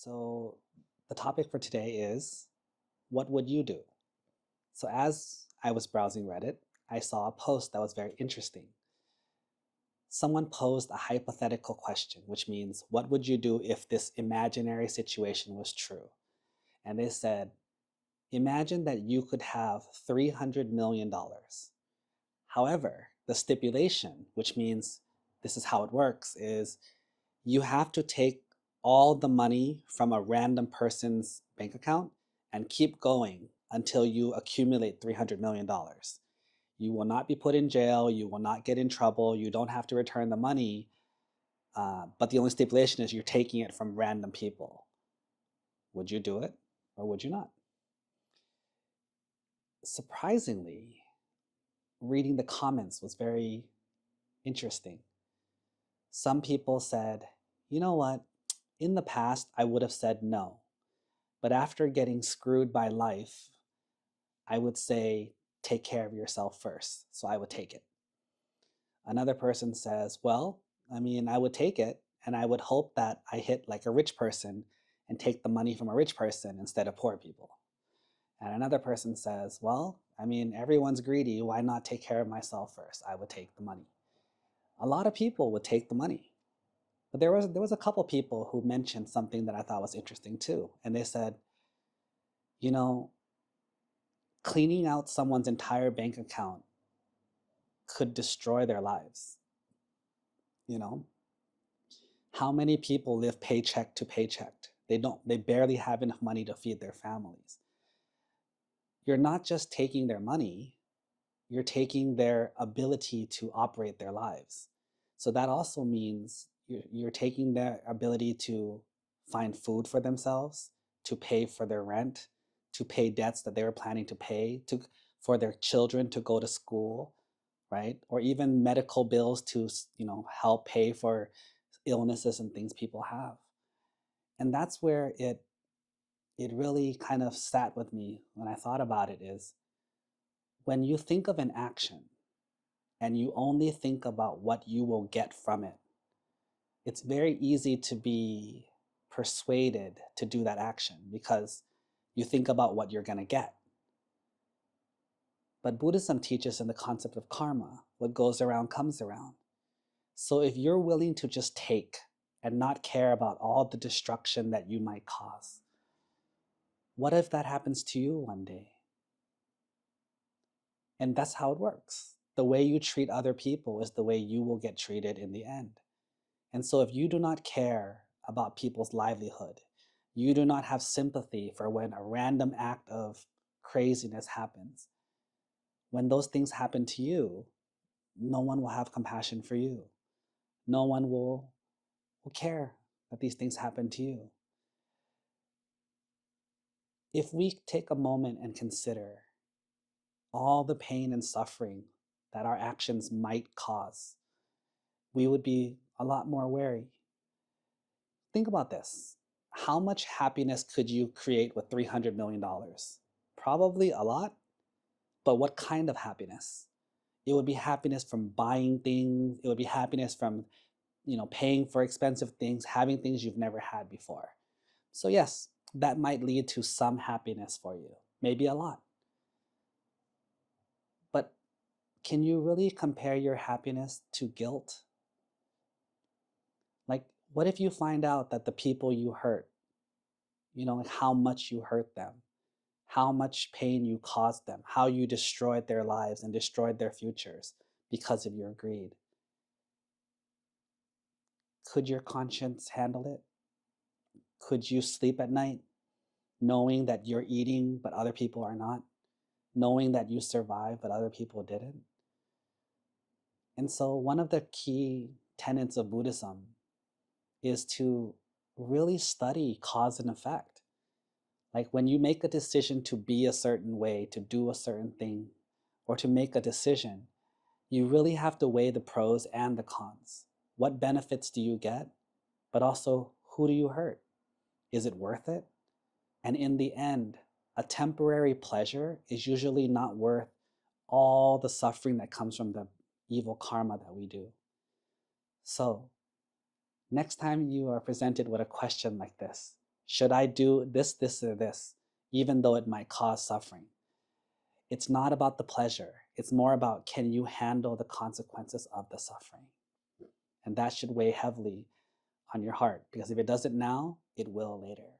So the topic for today is, what would you do? So as I was browsing Reddit, I saw a post that was very interesting. Someone posed a hypothetical question, which means, what would you do if this imaginary situation was true? And they said, imagine that you could have $300 million. However, the stipulation, which means this is how it works, is you have to take all the money from a random person's bank account and keep going until you accumulate $300 million. You will not be put in jail, you will not get in trouble, you don't have to return the money, but the only stipulation is you're taking it from random people. Would you do it or would you not? Surprisingly, reading the comments was very interesting. Some people said, you know what, in the past I would have said no, but after getting screwed by life, I would say, take care of yourself first, so I would take it. Another person says, well, I would take it, and I would hope that I hit like a rich person and take the money from a rich person instead of poor people. And another person says, well, everyone's greedy, why not take care of myself first? I would take the money. A lot of people would take the money. But there was a couple people who mentioned something that I thought was interesting too. And they said, cleaning out someone's entire bank account could destroy their lives. How many people live paycheck to paycheck? They barely have enough money to feed their families. You're not just taking their money, you're taking their ability to operate their lives. So that also means you're taking their ability to find food for themselves, to pay for their rent, to pay debts that they were planning to pay, for their children to go to school, right? Or even medical bills to help pay for illnesses and things people have. And that's where it really kind of sat with me when I thought about it, is when you think of an action and you only think about what you will get from it, it's very easy to be persuaded to do that action because you think about what you're going to get. But Buddhism teaches in the concept of karma, what goes around comes around. So if you're willing to just take and not care about all the destruction that you might cause, what if that happens to you one day? And that's how it works. The way you treat other people is the way you will get treated in the end. And so if you do not care about people's livelihood, you do not have sympathy for when a random act of craziness happens, when those things happen to you, no one will have compassion for you. No one will care that these things happen to you. If we take a moment and consider all the pain and suffering that our actions might cause, we would be a lot more wary. Think about this. How much happiness could you create with $300 million? Probably a lot, but what kind of happiness? It would be happiness from buying things. It would be happiness from, paying for expensive things, having things you've never had before. So yes, that might lead to some happiness for you, maybe a lot. But can you really compare your happiness to guilt? Like, what if you find out that the people you hurt, how much you hurt them, how much pain you caused them, how you destroyed their lives and destroyed their futures because of your greed? Could your conscience handle it? Could you sleep at night knowing that you're eating but other people are not? Knowing that you survived but other people didn't? And so one of the key tenets of Buddhism is to really study cause and effect. Like when you make a decision to be a certain way, to do a certain thing, or to make a decision, you really have to weigh the pros and the cons. What benefits do you get? But also, who do you hurt? Is it worth it? And in the end, a temporary pleasure is usually not worth all the suffering that comes from the evil karma that we do. So, next time you are presented with a question like this, Should I do this, this, or this, even though it might cause suffering? It's not about the pleasure. It's more about, can you handle the consequences of the suffering? And that should weigh heavily on your heart, because if it doesn't now, it will later.